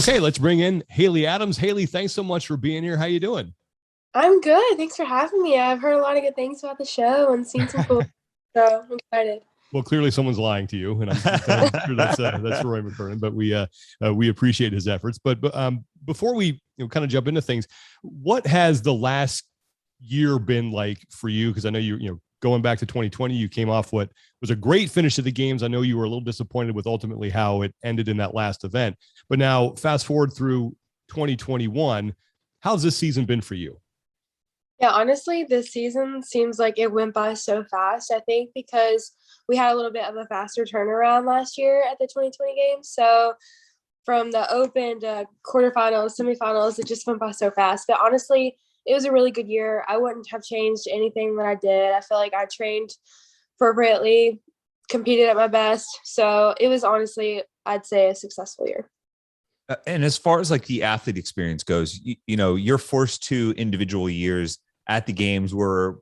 Okay, let's bring in Haley Adams. Haley, thanks so much for being here. How you doing? I'm good. Thanks for having me. I've heard a lot of good things about the show and seen some cool, so I'm excited. Well, clearly someone's lying to you, and I'm sure that's Roy McKernan. But we appreciate his efforts. But before we kind of jump into things, what has the last year been like for you? Because I know you going back to 2020, you came off what was a great finish to the games. I know you were a little disappointed with ultimately how it ended in that last event. But now fast forward through 2021, how's this season been for you? Yeah, honestly, this season seems like it went by so fast. I think because we had a little bit of a faster turnaround last year at the 2020 games. So from the open to quarterfinals, semifinals, it just went by so fast. But honestly, it was a really good year. I wouldn't have changed anything that I did. I feel like I trained appropriately, competed at my best. So it was honestly, I'd say, a successful year. And as far as like the athlete experience goes, your first two individual years at the games were,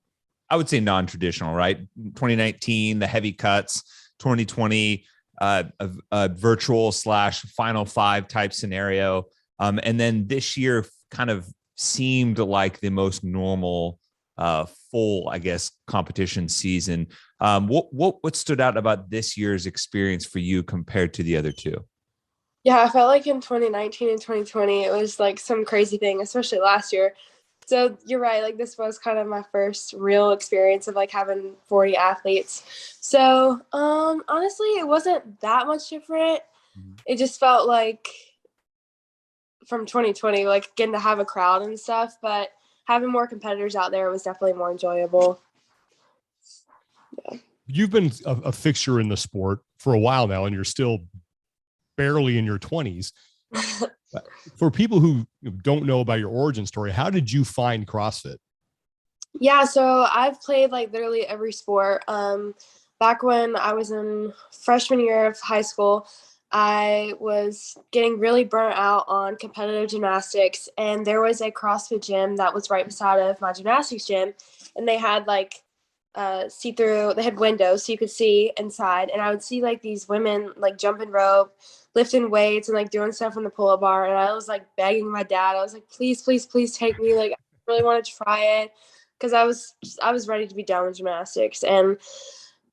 I would say, non-traditional, right? 2019, the heavy cuts, 2020, a virtual / final five type scenario. And then this year kind of seemed like the most normal, full, I guess, competition season. What stood out about this year's experience for you compared to the other two? Yeah, I felt like in 2019 and 2020, it was like some crazy thing, especially last year. So you're right, like this was kind of my first real experience of like having 40 athletes. So honestly, it wasn't that much different. It just felt like from 2020, like getting to have a crowd and stuff, but having more competitors out there was definitely more enjoyable. Yeah. You've been a fixture in the sport for a while now, and you're still barely in your 20s. For people who don't know about your origin story, how did you find CrossFit? Yeah, so I've played like literally every sport. Back when I was in freshman year of high school, I was getting really burnt out on competitive gymnastics, and there was a CrossFit gym that was right beside of my gymnastics gym, and they had like see-through, they had windows so you could see inside, and I would see like these women like jumping rope, lifting weights, and like doing stuff on the pull-up bar, and I was like begging my dad. I was like, please, please, please take me. Like, I really want to try it because I was ready to be done with gymnastics. And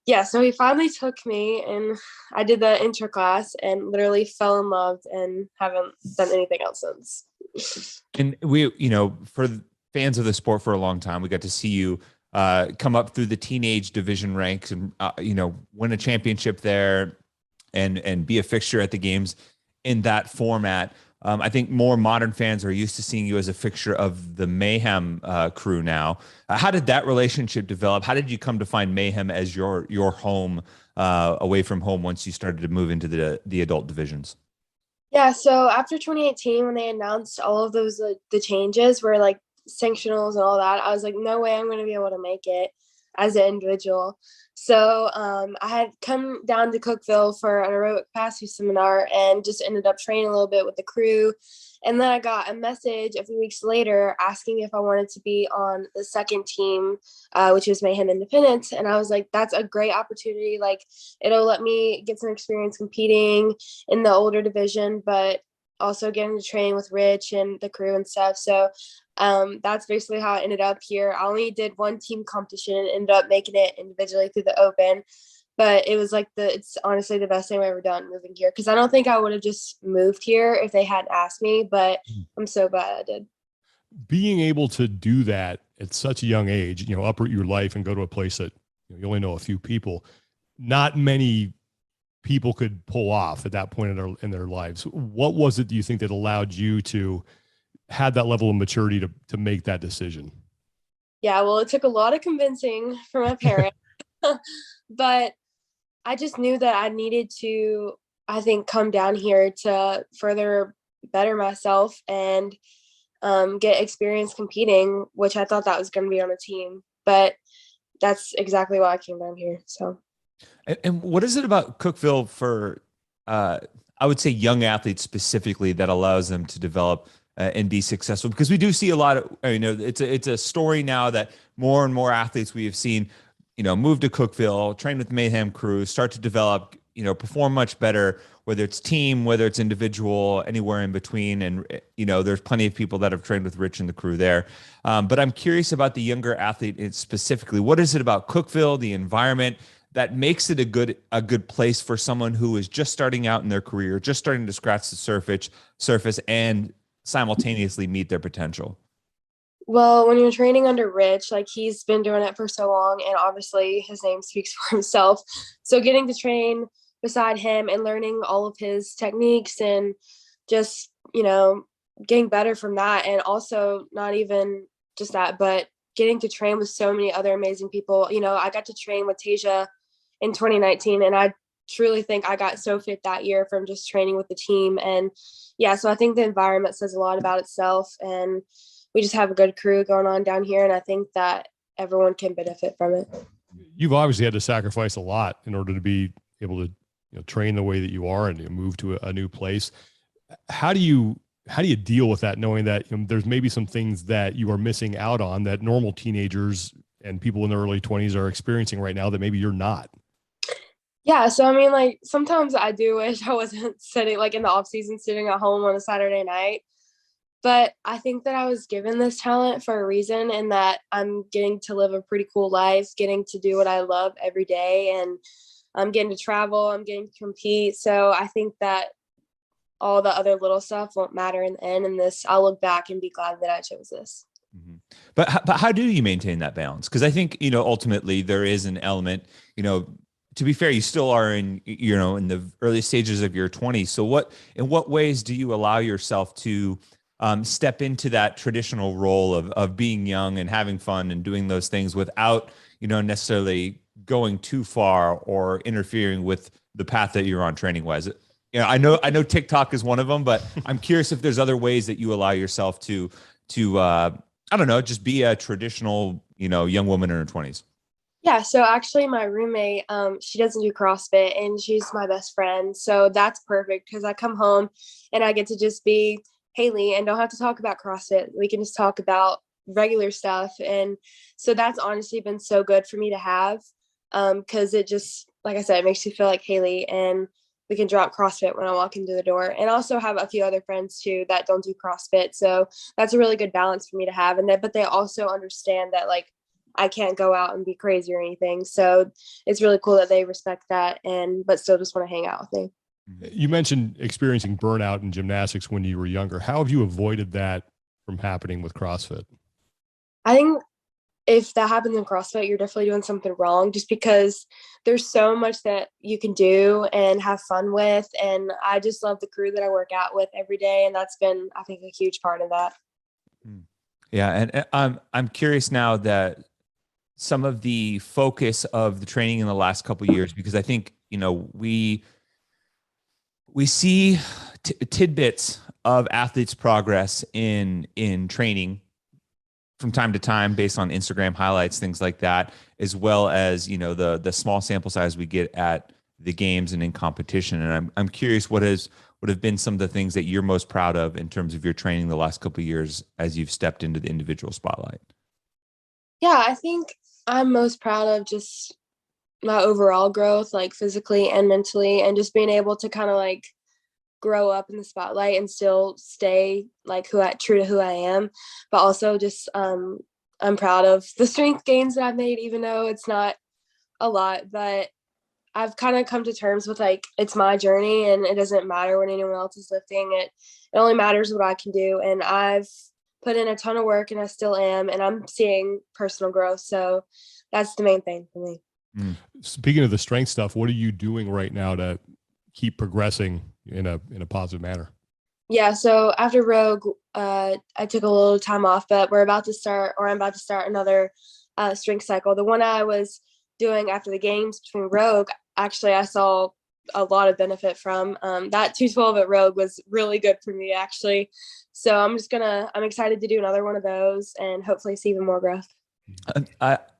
yeah, so he finally took me, and I did the intro class and literally fell in love and haven't done anything else since. And we, for fans of the sport for a long time, we got to see you come up through the teenage division ranks and, win a championship there and be a fixture at the games in that format. I think more modern fans are used to seeing you as a fixture of the Mayhem crew now. How did that relationship develop? How did you come to find Mayhem as your home away from home once you started to move into the adult divisions? Yeah, so after 2018, when they announced all of those the changes were like sanctionals and all that, I was like, no way I'm going to be able to make it as an individual. So I had come down to Cookeville for an aerobic capacity seminar and just ended up training a little bit with the crew. And then I got a message a few weeks later asking if I wanted to be on the second team, which was Mayhem Independence. And I was like, that's a great opportunity. Like, it'll let me get some experience competing in the older division, but also getting to train with Rich and the crew and stuff. So that's basically how I ended up here. I only did one team competition and ended up making it individually through the open. But it was like it's honestly the best thing I've ever done moving here, because I don't think I would have just moved here if they hadn't asked me, but I'm so glad I did. Being able to do that at such a young age, uproot your life and go to a place that you only know a few people, not many people could pull off at that point in their lives. What was it, do you think, that allowed you to have that level of maturity to make that decision? Yeah, well, it took a lot of convincing from my parents, but I just knew that I needed to, I think, come down here to further better myself and get experience competing, which I thought that was going to be on a team. But that's exactly why I came down here. So, and what is it about Cookeville for, I would say, young athletes specifically that allows them to develop and be successful? Because we do see a lot of, it's a story now that more and more athletes we have seen, move to Cookeville, train with Mayhem crew, start to develop, perform much better, whether it's team, whether it's individual, anywhere in between. And, there's plenty of people that have trained with Rich and the crew there. But I'm curious about the younger athlete specifically. What is it about Cookeville, the environment, that makes it a good place for someone who is just starting out in their career, just starting to scratch the surface and simultaneously meet their potential? Well, when you're training under Rich, like he's been doing it for so long, and obviously his name speaks for himself. So getting to train beside him and learning all of his techniques and just, getting better from that. And also not even just that, but getting to train with so many other amazing people. I got to train with Tasia in 2019, and I truly think I got so fit that year from just training with the team. And yeah, so I think the environment says a lot about itself, and we just have a good crew going on down here. And I think that everyone can benefit from it. You've obviously had to sacrifice a lot in order to be able to train the way that you are and move to a new place. How do you deal with that, knowing that there's maybe some things that you are missing out on that normal teenagers and people in their early 20s are experiencing right now that maybe you're not? Yeah. So, I mean, like sometimes I do wish I wasn't sitting like in the off season, sitting at home on a Saturday night. But I think that I was given this talent for a reason, and that I'm getting to live a pretty cool life, getting to do what I love every day, and I'm getting to travel, I'm getting to compete. So I think that all the other little stuff won't matter in the end. And I'll look back and be glad that I chose this. Mm-hmm. But how do you maintain that balance? Because I think, ultimately there is an element, to be fair, you still are in the early stages of your 20s. So in what ways do you allow yourself to step into that traditional role of being young and having fun and doing those things without, necessarily going too far or interfering with the path that you're on training wise? I know TikTok is one of them, but I'm curious if there's other ways that you allow yourself to I don't know, just be a traditional, young woman in her 20s. Yeah. So actually my roommate, she doesn't do CrossFit, and she's my best friend. So that's perfect, because I come home and I get to just be Haley and don't have to talk about CrossFit. We can just talk about regular stuff. And so that's honestly been so good for me to have, because it just, like I said, it makes you feel like Haley, and we can drop CrossFit when I walk into the door. And also have a few other friends too that don't do CrossFit. So that's a really good balance for me to have. But they also understand that like I can't go out and be crazy or anything. So it's really cool that they respect that, but still just want to hang out with me. You mentioned experiencing burnout in gymnastics when you were younger. How have you avoided that from happening with CrossFit? I think if that happens in CrossFit, you're definitely doing something wrong, just because there's so much that you can do and have fun with. And I just love the crew that I work out with every day. And that's been, I think, a huge part of that. Yeah. And I'm curious now that some of the focus of the training in the last couple of years, because I think, we see tidbits of athletes' progress in training from time to time based on Instagram highlights, things like that, as well as, the small sample size we get at the games and in competition. And I'm curious what have been some of the things that you're most proud of in terms of your training the last couple of years as you've stepped into the individual spotlight. Yeah, I think I'm most proud of just my overall growth, like physically and mentally, and just being able to kind of like grow up in the spotlight and still stay like true to who I am. But also just I'm proud of the strength gains that I've made, even though it's not a lot. But I've kind of come to terms with like it's my journey, and it doesn't matter what anyone else is lifting. It only matters what I can do. And I've put in a ton of work, and I still am, and I'm seeing personal growth. So that's the main thing for me. Speaking of the strength stuff, what are you doing right now to keep progressing in a positive manner? Yeah. So after Rogue, I took a little time off, but I'm about to start another strength cycle. The one I was doing after the games between Rogue, actually, I saw a lot of benefit from. That 212 at Rogue was really good for me, actually. So I'm excited to do another one of those and hopefully see even more growth.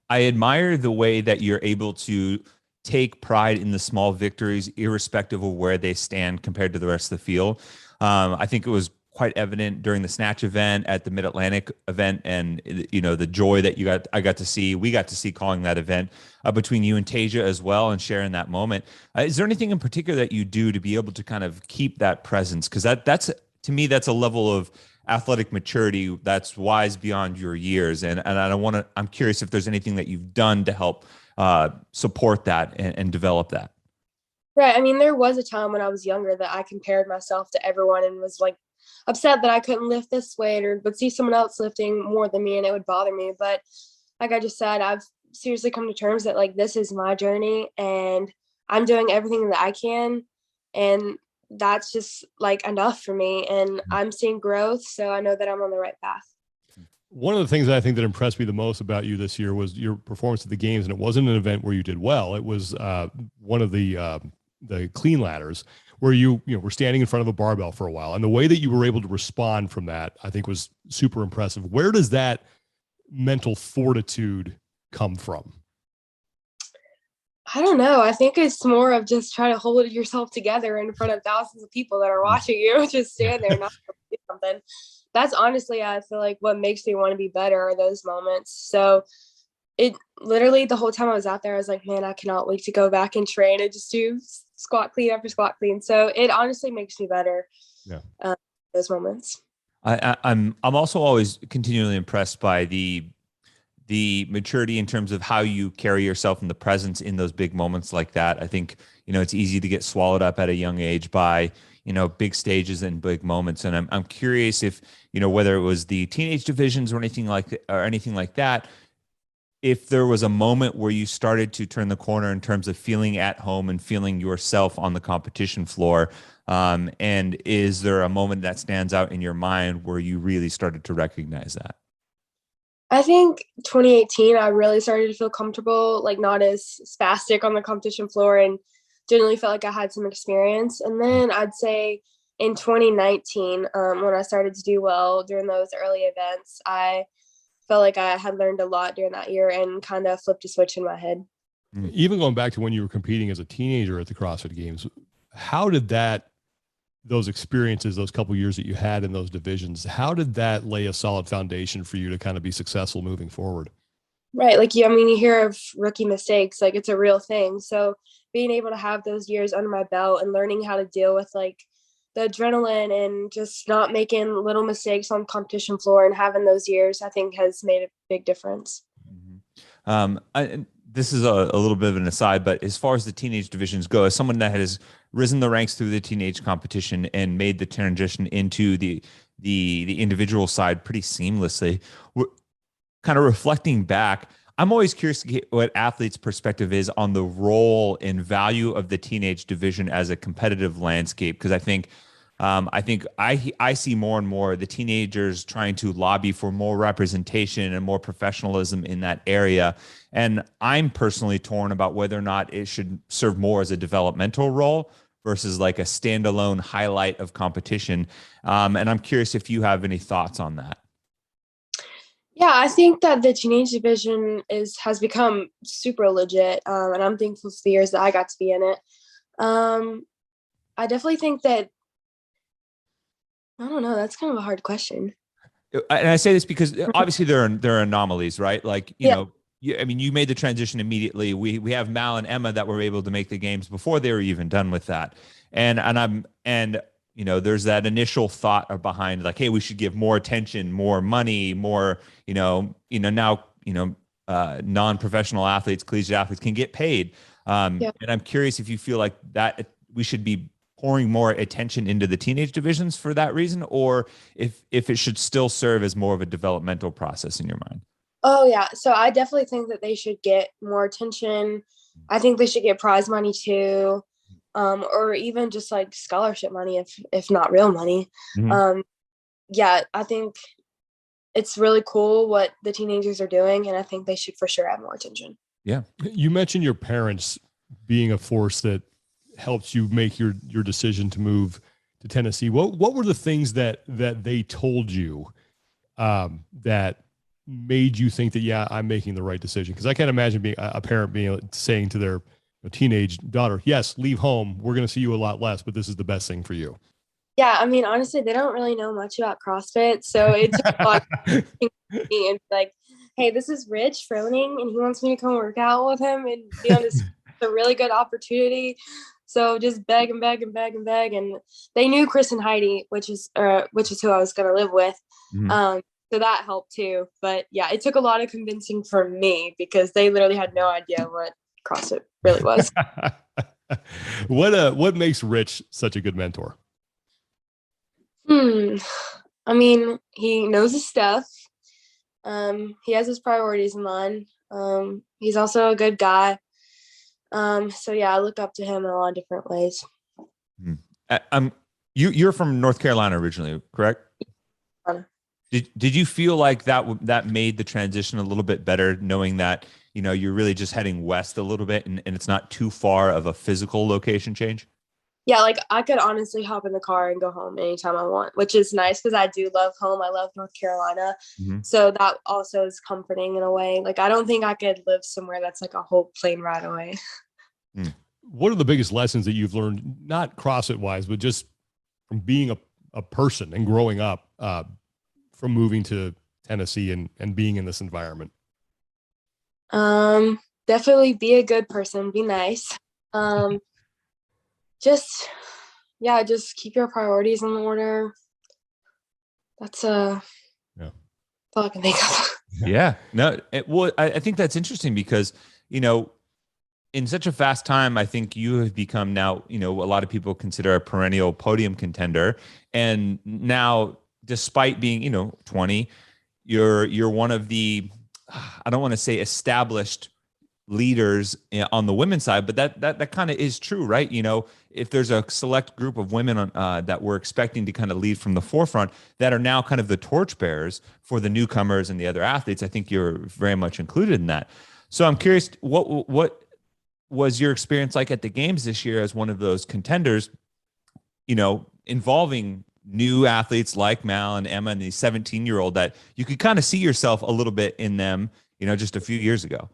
I admire the way that you're able to take pride in the small victories, irrespective of where they stand compared to the rest of the field. I think it was quite evident during the snatch event at the Mid-Atlantic event, and the joy that we got to see calling that event between you and Tasia as well, and sharing that moment. Is there anything in particular that you do to be able to kind of keep that presence? Because that's to me, that's a level of athletic maturity that's wise beyond your years. And I'm curious if there's anything that you've done to help support that and develop that. Right. I mean, there was a time when I was younger that I compared myself to everyone and was like upset that I couldn't lift this weight or would see someone else lifting more than me and it would bother me. But like I just said, I've seriously come to terms that like this is my journey and I'm doing everything that I can. And that's just like enough for me. And I'm seeing growth. So I know that I'm on the right path. One of the things that I think that impressed me the most about you this year was your performance at the games. And it wasn't an event where you did well. It was one of the clean ladders where you were standing in front of a barbell for a while. And the way that you were able to respond from that, I think was super impressive. Where does that mental fortitude come from? I don't know. I think it's more of just trying to hold yourself together in front of thousands of people that are watching you. Just stand there, not do something. That's honestly, I feel like what makes me want to be better are those moments. So it literally the whole time I was out there, I was like, man, I cannot wait to go back and train and just do squat clean after squat clean. So it honestly makes me better. Yeah. Those moments. I'm also always continually impressed by the maturity in terms of how you carry yourself and the presence in those big moments like that. I think, it's easy to get swallowed up at a young age by, big stages and big moments. And I'm curious if, whether it was the teenage divisions or anything like that, if there was a moment where you started to turn the corner in terms of feeling at home and feeling yourself on the competition floor. And is there a moment that stands out in your mind where you really started to recognize that? I think 2018, I really started to feel comfortable, like not as spastic on the competition floor and generally felt like I had some experience. And then I'd say in 2019, when I started to do well during those early events, I felt like I had learned a lot during that year and kind of flipped a switch in my head. Even going back to when you were competing as a teenager at the CrossFit Games, how did those experiences, those couple of years that you had in those divisions, how did that lay a solid foundation for you to kind of be successful moving forward? Right. Like, you hear of rookie mistakes, like it's a real thing. So being able to have those years under my belt and learning how to deal with like the adrenaline and just not making little mistakes on the competition floor and having those years, I think has made a big difference. This is a little bit of an aside, but as far as the teenage divisions go, as someone that has risen the ranks through the teenage competition and made the transition into the individual side pretty seamlessly, we're kind of reflecting back. I'm always curious to get what athletes' perspective is on the role and value of the teenage division as a competitive landscape. Because I think I see more and more the teenagers trying to lobby for more representation and more professionalism in that area. And I'm personally torn about whether or not it should serve more as a developmental role versus like a standalone highlight of competition. And I'm curious if you have any thoughts on that. Yeah, I think that the teenage division has become super legit, and I'm thankful for the years that I got to be in it. I definitely think that, I don't know, that's kind of a hard question. And I say this because obviously there are anomalies, right? Like, you made the transition immediately. We have Mal and Emma that were able to make the games before they were even done with that. And there's that initial thought behind like, hey, we should give more attention, more money, more, non-professional athletes, collegiate athletes can get paid. And I'm curious if you feel like that we should be pouring more attention into the teenage divisions for that reason, or if it should still serve as more of a developmental process in your mind. Oh yeah. So I definitely think that they should get more attention. I think they should get prize money too. Or even just like scholarship money, if not real money. Mm-hmm. I think it's really cool what the teenagers are doing, and I think they should for sure have more attention. Yeah. You mentioned your parents being a force that helped you make your decision to move to Tennessee. What were the things that they told you that made you think that, yeah, I'm making the right decision? Because I can't imagine being a parent saying to their teenage daughter, yes, leave home. We're going to see you a lot less, but this is the best thing for you. Yeah, I mean, honestly, they don't really know much about CrossFit, so it took a lot of me and like, hey, this is Rich Froning, and he wants me to come work out with him and be on this a really good opportunity. So just beg and beg and beg and beg, and they knew Chris and Heidi, which is who I was gonna live with. Mhm. So that helped too. But yeah, it took a lot of convincing for me because they literally had no idea what CrossFit really was. What makes Rich such a good mentor? I mean, he knows his stuff. He has his priorities in mind. He's also a good guy. So yeah, I look up to him in a lot of different ways. Mhm. You're from North Carolina originally, correct? Um, Did you feel like that made the transition a little bit better, knowing that you're really just heading west a little bit, and it's not too far of a physical location change? yeah, like I could honestly hop in the car and go home anytime I want, which is nice because I do love home. I love North Carolina. Mhm. So that also is comforting in a way. Like I don't think I could live somewhere that's like a whole plane ride away. Mm. What are the biggest lessons that you've learned, not CrossFit wise, but just from being a person and growing up, from moving to Tennessee and being in this environment? Definitely be a good person, be nice. Um, just yeah, just keep your priorities in order. That's Yeah. all I can think of. Yeah, no, I think that's interesting because you know in such a fast time, I think you have become now, a lot of people consider a perennial podium contender. And now, despite being, 20, you're one of the, I don't want to say established leaders on the women's side, but that kind of is true, right? If there's a select group of women that we're expecting to kind of lead from the forefront that are now kind of the torchbearers for the newcomers and the other athletes, I think you're very much included in that. So I'm curious, what was your experience like at the games this year as one of those contenders, involving new athletes like Mal and Emma and the 17-year-old that you could kind of see yourself a little bit in them, just a few years ago?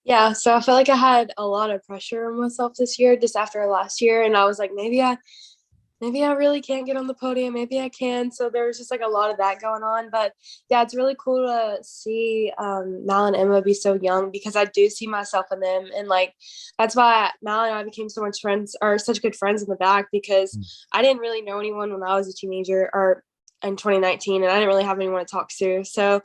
Yeah, so I felt like I had a lot of pressure on myself this year just after last year, and I was like, maybe I really can't get on the podium. Maybe I can. So there was just like a lot of that going on. But yeah, it's really cool to see Mal and Emma be so young because I do see myself in them. And like, that's why Mal and I became so much friends or such good friends in the back because I didn't really know anyone when I was a teenager or in 2019 and I didn't really have anyone to talk to. So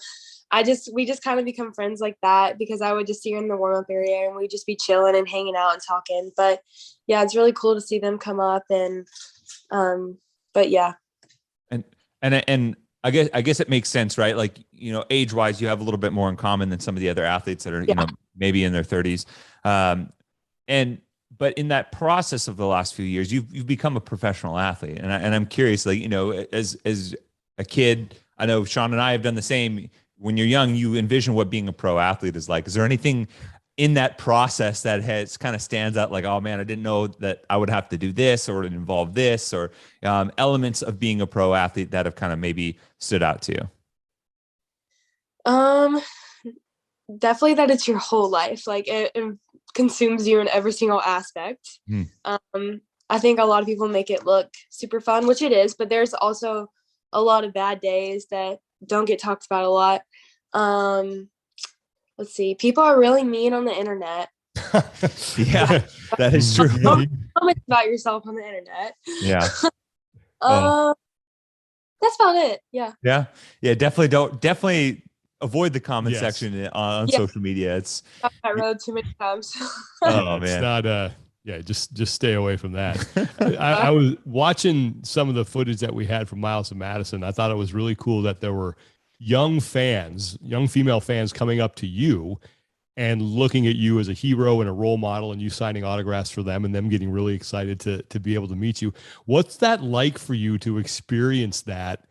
we just kind of become friends like that because I would just see her in the warm up area and we'd just be chilling and hanging out and talking. But yeah, it's really cool to see them come up and but yeah. And I guess it makes sense, right? Like, age wise, you have a little bit more in common than some of the other athletes that are, maybe in their 30s. But in that process of the last few years, you've become a professional athlete. And I'm curious, like, as a kid, I know Sean and I have done the same. When you're young, you envision what being a pro athlete is like. Is there anything in that process that has kind of stands out like, oh man, I didn't know that I would have to do this or it involved this or elements of being a pro athlete that have kind of maybe stood out to you? Um, Definitely that it's your whole life. Like it consumes you in every single aspect. Hmm. I think a lot of people make it look super fun, which it is, but there's also a lot of bad days that don't get talked about a lot. Let's see. People are really mean on the internet. Yeah, that is true. Comment about yourself on the internet. Yeah. That's about it. Yeah. Yeah. Yeah. Definitely avoid the comment section on social media. It's that road too many times. Oh it's man. not just stay away from that. I was watching some of the footage that we had from Miles and Madison. I thought it was really cool that there were young female fans coming up to you and looking at you as a hero and a role model and you signing autographs for them and them getting really excited to be able to meet you. What's that like for you to experience that?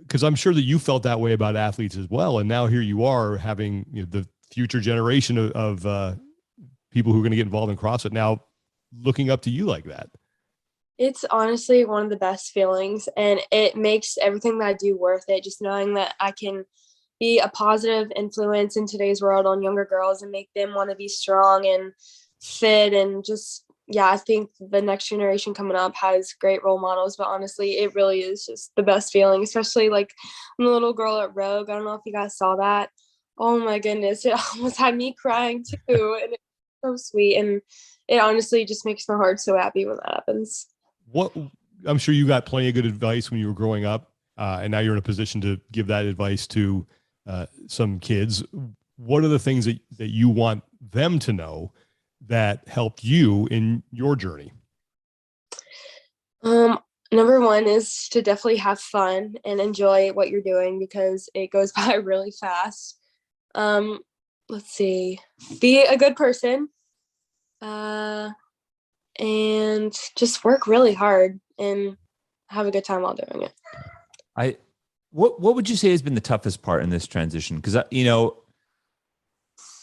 Because I'm sure that you felt that way about athletes as well. And now here you are having the future generation of people who are going to get involved in CrossFit now looking up to you like that. It's honestly one of the best feelings and it makes everything that I do worth it. Just knowing that I can be a positive influence in today's world on younger girls and make them want to be strong and fit and just yeah, I think the next generation coming up has great role models, but honestly, it really is just the best feeling, especially like the little girl at Rogue. I don't know if you guys saw that. Oh my goodness, it almost had me crying too. And it's so sweet. And it honestly just makes my heart so happy when that happens. What I'm sure you got plenty of good advice when you were growing up, and now you're in a position to give that advice to some kids. What are the things that you want them to know that helped you in your journey? Number one is to definitely have fun and enjoy what you're doing because it goes by really fast. Let's see, be a good person, and just work really hard and have a good time while doing it. What would you say has been the toughest part in this transition? Because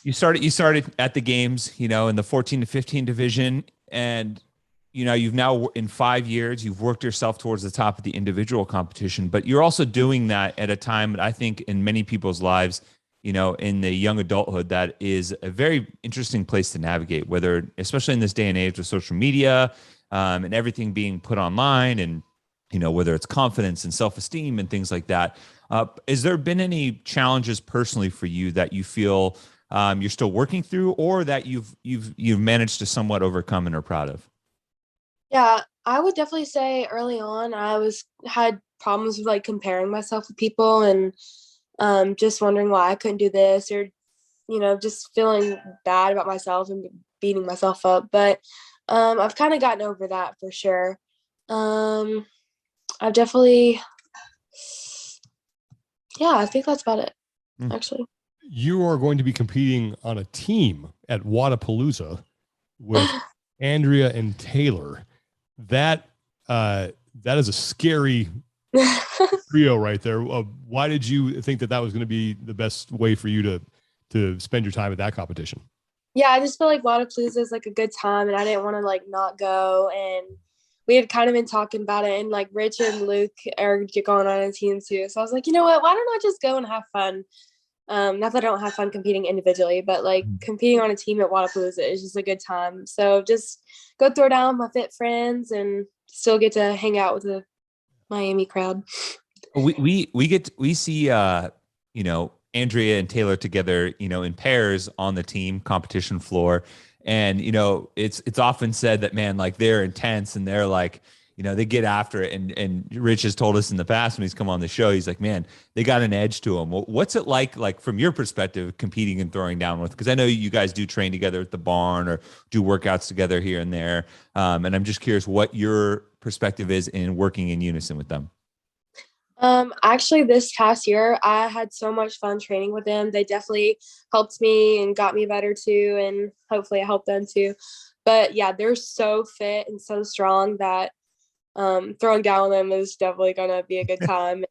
you started at the games, in the 14 to 15 division, and you've now in 5 years you've worked yourself towards the top of the individual competition, but you're also doing that at a time that I think in many people's lives, in the young adulthood, that is a very interesting place to navigate, whether, especially in this day and age with social media, and everything being put online, and whether it's confidence and self-esteem and things like that. Has there been any challenges personally for you that you feel you're still working through, or that you've managed to somewhat overcome and are proud of? Yeah, I would definitely say early on I had problems with like comparing myself with people and just wondering why I couldn't do this, or just feeling bad about myself and beating myself up. But I've kind of gotten over that for sure. I've definitely, yeah, I think that's about it, actually. You are going to be competing on a team at Wadapalooza with Andrea and Taylor. That is a scary trio right there. Why did you think that was going to be the best way for you to spend your time at that competition? Yeah, I just feel like Wadapalooza is like a good time, and I didn't want to like not go. And we had kind of been talking about it, and like Rich and Luke are going on a team too. So I was like, you know what? Why don't I just go and have fun? Not that I don't have fun competing individually, but like competing on a team at Wadapalooza is just a good time. So just go throw down with my fit friends and still get to hang out with the Miami crowd. We see Andrea and Taylor together, in pairs on the team competition floor. And, it's often said that, man, like they're intense and they're like, they get after it. And Rich has told us in the past when he's come on the show, he's like, man, they got an edge to them. What's it like from your perspective, competing and throwing down with? Because I know you guys do train together at the barn or do workouts together here and there. And I'm just curious what your perspective is in working in unison with them. Actually, this past year, I had so much fun training with them. They definitely helped me and got me better too. And hopefully I helped them too. But yeah, they're so fit and so strong that throwing down with them is definitely going to be a good time.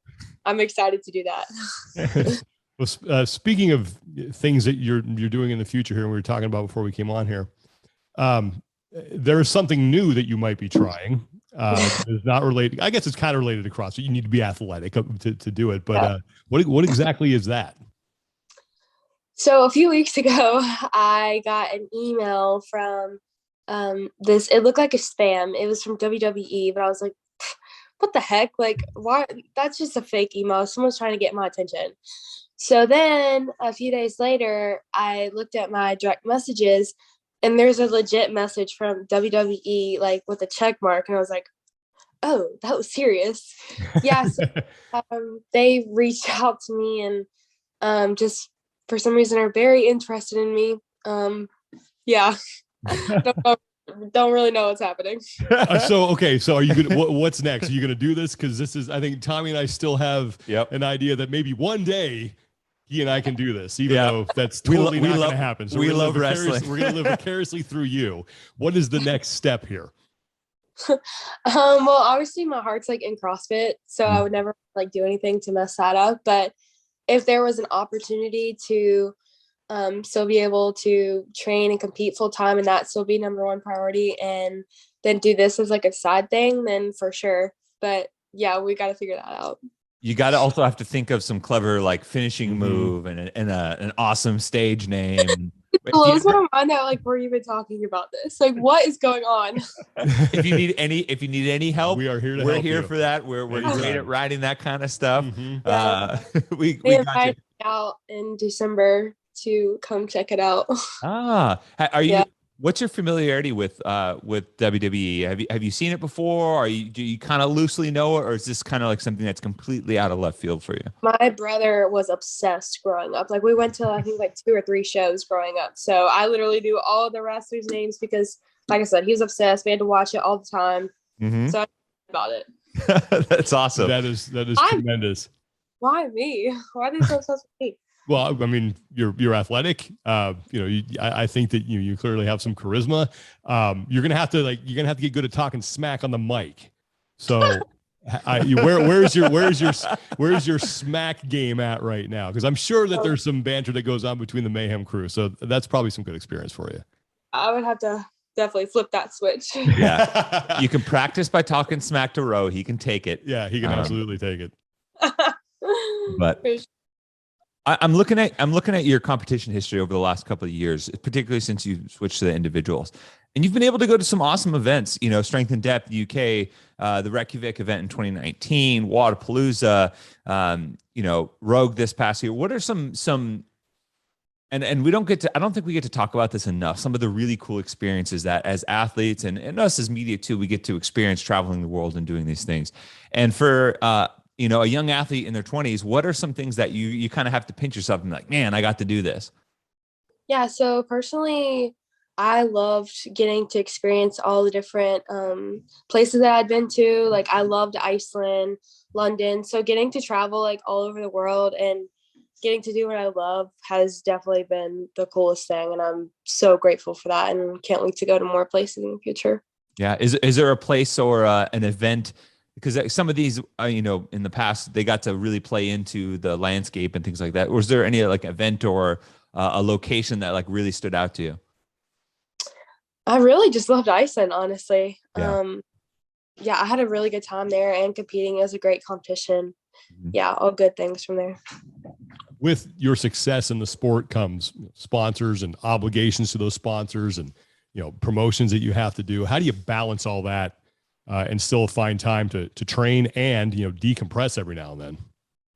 I'm excited to do that. Well, speaking of things that you're doing in the future here, and we were talking about before we came on here, there is something new that you might be trying. It's not related. I guess it's kind of related to CrossFit. You need to be athletic to do it. But what exactly is that? So a few weeks ago, I got an email from this. It looked like a spam. It was from WWE, but I was like, what the heck? Like, why? That's just a fake email. Someone's trying to get my attention. So then a few days later, I looked at my direct messages, and there's a legit message from WWE, like with a check mark. And I was like, oh, that was serious. Yeah. So, they reached out to me and just for some reason are very interested in me. Yeah. Don't really know what's happening. So are you gonna what's next? Are you gonna do this? Because this is, I think Tommy and I still have an idea that maybe one day he and I can do this, even though that's totally not going to happen. So we love wrestling. We're going to live vicariously through you. What is the next step here? Well, obviously my heart's like in CrossFit, so I would never like do anything to mess that up. But if there was an opportunity to still be able to train and compete full time, and that still be number one priority, and then do this as like a side thing, then for sure. But yeah, we got to figure that out. You got to also have to think of some clever like finishing move and an awesome stage name. It blows my mind that like we're even talking about this. Like, what is going on? If you need any help, we are here to we're help here you. for that. We're great at writing that kind of stuff. Yeah. We They got you. invited me out in December to come check it out. Are you? Yeah. What's your familiarity with WWE? Have you seen it before? Do you kind of loosely know it, or is this kind of like something that's completely out of left field for you? My brother was obsessed growing up. Like we went to I think like 2 or 3 shows growing up. So I literally knew all the wrestlers' names because, like I said, he was obsessed. We had to watch it all the time. So I knew about it. That's awesome. That is tremendous. Why me? Why are they so obsessed with me? Well, I mean, you're athletic. I think that you clearly have some charisma. You're gonna have to get good at talking smack on the mic. So, where's your smack game at right now? Because I'm sure that there's some banter that goes on between the Mayhem crew. So that's probably some good experience for you. I would have to definitely flip that switch. Yeah, you can practice by talking smack to Ro. He can take it. Yeah, he can absolutely take it. But I'm looking at your competition history over the last couple of years, particularly since you switched to the individuals, and you've been able to go to some awesome events. Strength and Depth UK, the Reykjavik event in 2019, Wadapalooza, Rogue this past year. What are some and we don't get to, I don't think we get to talk about this enough. Some of the really cool experiences that as athletes and us as media too, we get to experience traveling the world and doing these things. And for a young athlete in their 20s, what are some things that you kind of have to pinch yourself and be like, man, I got to do this? Yeah, so personally, I loved getting to experience all the different places that I'd been to. Like I loved Iceland, London. So getting to travel like all over the world and getting to do what I love has definitely been the coolest thing. And I'm so grateful for that and can't wait to go to more places in the future. Yeah. Is there a place or an event? Because some of these, in the past, they got to really play into the landscape and things like that. Was there any like event or a location that like really stood out to you? I really just loved Iceland, honestly. Yeah. I had a really good time there and competing. It was a great competition. Yeah, all good things from there. With your success in the sport comes sponsors and obligations to those sponsors and, promotions that you have to do. How do you balance all that? And still find time to train and, decompress every now and then?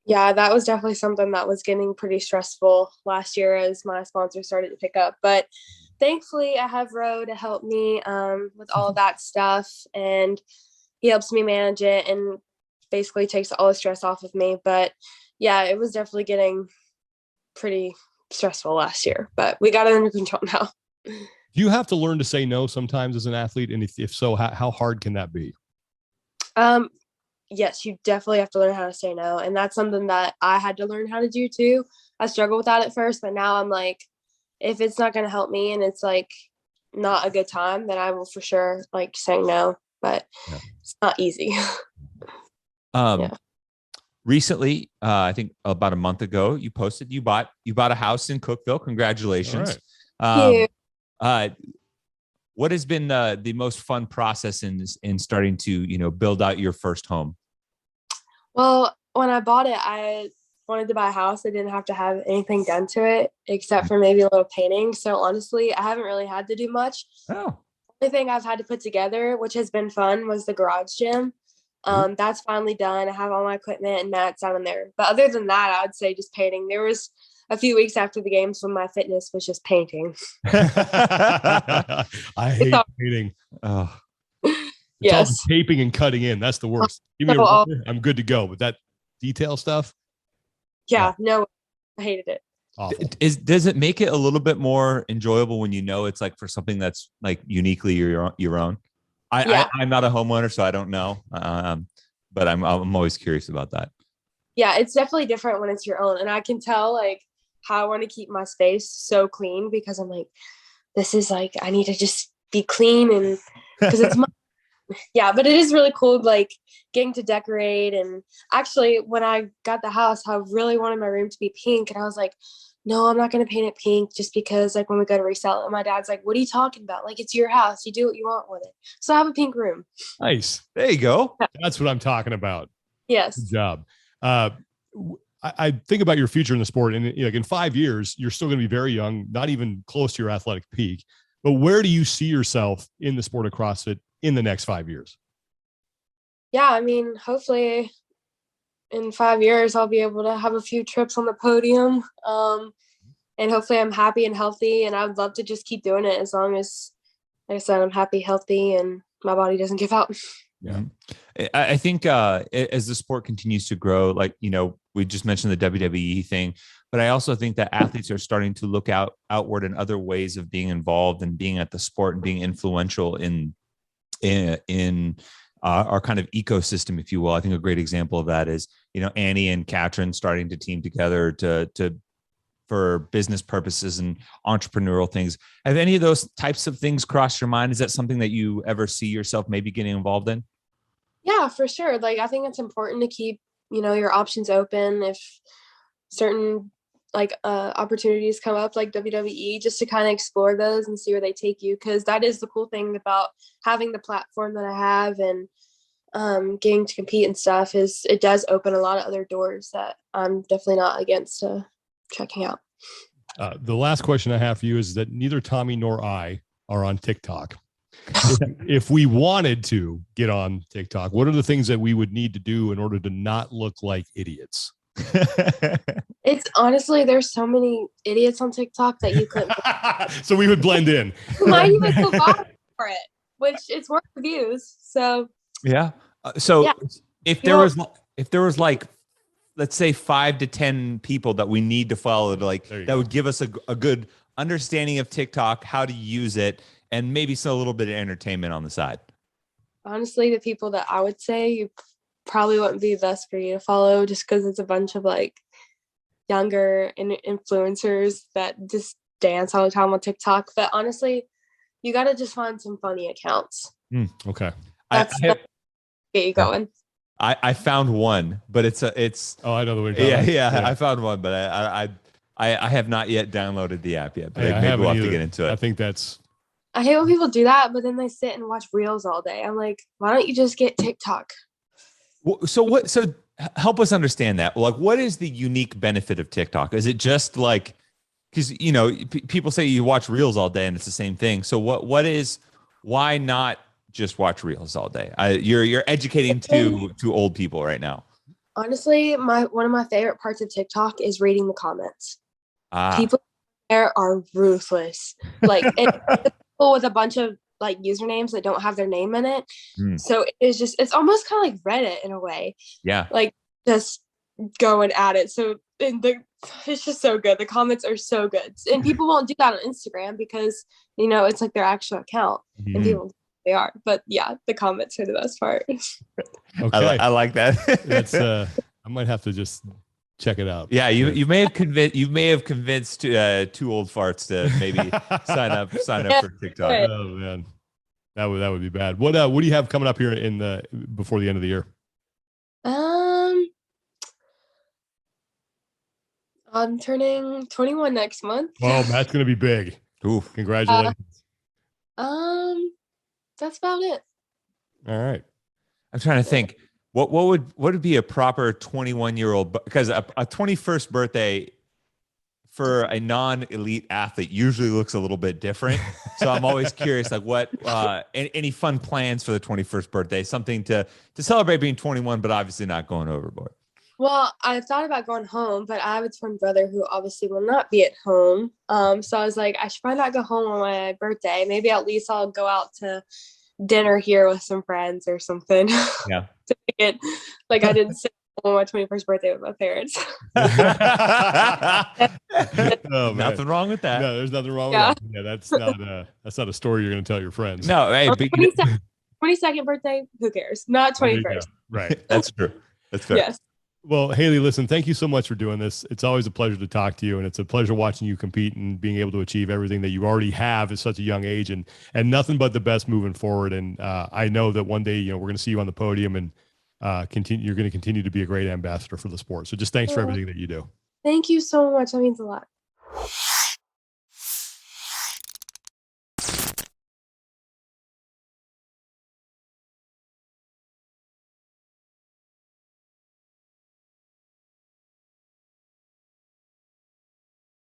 Yeah, that was definitely something that was getting pretty stressful last year as my sponsor started to pick up. But thankfully, I have Ro to help me with all of that stuff. And he helps me manage it and basically takes all the stress off of me. But yeah, it was definitely getting pretty stressful last year. But we got it under control now. Do you have to learn to say no sometimes as an athlete? And if so, how hard can that be? Yes, you definitely have to learn how to say no. And that's something that I had to learn how to do too. I struggled with that at first, but now I'm like, if it's not going to help me and it's like not a good time, then I will for sure like saying no, but it's not easy. Recently, I think about a month ago, you posted you bought a house in Cookeville. Congratulations. Right. What has been the most fun process in starting to, build out your first home? Well, when I bought it, I wanted to buy a house. I didn't have to have anything done to it except for maybe a little painting. So honestly, I haven't really had to do much. Oh. The only thing I've had to put together, which has been fun, was the garage gym. That's finally done. I have all my equipment and mats down in there. But other than that, I would say just painting. There was a few weeks after the games when my fitness was just painting. I hate painting. Oh. It's all the taping and cutting in. That's the worst. Give me a ruler, I'm good to go. But that detail stuff. Yeah, no, I hated it. Awful. Does it make it a little bit more enjoyable when it's like for something that's like uniquely your own? I'm not a homeowner, so I don't know. But I'm always curious about that. Yeah, it's definitely different when it's your own, and I can tell like how I want to keep my space so clean because I'm like, this is like I need to just be clean and because it's my yeah, but it is really cool, like getting to decorate. And actually, when I got the house, I really wanted my room to be pink, and I was like, no, I'm not going to paint it pink just because like when we go to resell it, and my dad's like, what are you talking about? Like, it's your house. You do what you want with it. So I have a pink room. Nice. There you go. That's what I'm talking about. Yes. Good job. I think about your future in the sport, and like in 5 years, you're still going to be very young, not even close to your athletic peak. But where do you see yourself in the sport of CrossFit in the next 5 years? Yeah, I mean, hopefully in 5 years, I'll be able to have a few trips on the podium. And hopefully I'm happy and healthy, and I'd love to just keep doing it as long as, like I said, I'm happy, healthy, and my body doesn't give out. Yeah. I think as the sport continues to grow, like, we just mentioned the WWE thing, but I also think that athletes are starting to look outward in other ways of being involved and being at the sport and being influential in our kind of ecosystem, if you will. I think a great example of that is, Annie and Katrin starting to team together for business purposes and entrepreneurial things. Have any of those types of things crossed your mind? Is that something that you ever see yourself maybe getting involved in? Yeah, for sure. Like, I think it's important to keep, your options open if certain opportunities come up, like WWE, just to kind of explore those and see where they take you. Cause that is the cool thing about having the platform that I have and getting to compete and stuff, is it does open a lot of other doors that I'm definitely not against checking out. The last question I have for you is that neither Tommy nor I are on TikTok. If we wanted to get on TikTok, what are the things that we would need to do in order to not look like idiots? It's honestly, there's so many idiots on TikTok that you couldn't. So we would blend in. You might even go viral for it, which it's worth the views. So yeah. If there was like, let's say 5 to 10 people that we need to follow, that would give us a good understanding of TikTok, how to use it, and maybe a little bit of entertainment on the side. Honestly, the people that I would say you probably wouldn't be best for you to follow, just because it's a bunch of younger influencers that just dance all the time on TikTok. But honestly, you got to just find some funny accounts. Okay. That's get you going. I found one, but it's oh, I know the way. Yeah. I found one, but I have not yet downloaded the app yet, but maybe we'll have to get into it. I think that's. I hate when people do that, but then they sit and watch reels all day. I'm like, why don't you just get TikTok? So help us understand that. Like, what is the unique benefit of TikTok? Is it just because people say you watch reels all day and it's the same thing. So why not just watch reels all day? You're educating to old people right now. Honestly, one of my favorite parts of TikTok is reading the comments. People there are ruthless. People with a bunch of usernames that don't have their name in it. So it's almost kind of like Reddit in a way. Yeah. Just going at it. So it's just so good. The comments are so good. And people won't do that on Instagram because, it's their actual account. And people, they are. But yeah, the comments are the best part. Okay. I like that. That's I might have to just check it out. Yeah, you may have convinced 2 old farts to maybe sign up for TikTok. Oh man, that would be bad. What do you have coming up here before the end of the year? I'm turning 21 next month. Well, that's gonna be big. Ooh, congratulations. That's about it. All right. I'm trying to think. What would be a proper 21-year-old? Because a 21st birthday for a non-elite athlete usually looks a little bit different. So I'm always curious, what any fun plans for the 21st birthday? Something to celebrate being 21, but obviously not going overboard. Well, I thought about going home, but I have a twin brother who obviously will not be at home. So I was like, I should probably not go home on my birthday. Maybe at least I'll go out to dinner here with some friends or something. Yeah. To make it I didn't sit on my 21st birthday with my parents. Oh, nothing wrong with that. No, there's nothing wrong with that. Yeah, that's not a story you're going to tell your friends. No, hey, 22nd birthday, who cares? Not 21st. Right. That's true. That's fair. Yes. Well, Haley, listen, thank you so much for doing this. It's always a pleasure to talk to you, and it's a pleasure watching you compete and being able to achieve everything that you already have at such a young age, and nothing but the best moving forward. And I know that one day, we're going to see you on the podium, and you're going to continue to be a great ambassador for the sport. So just thanks for everything that you do. Thank you so much. That means a lot.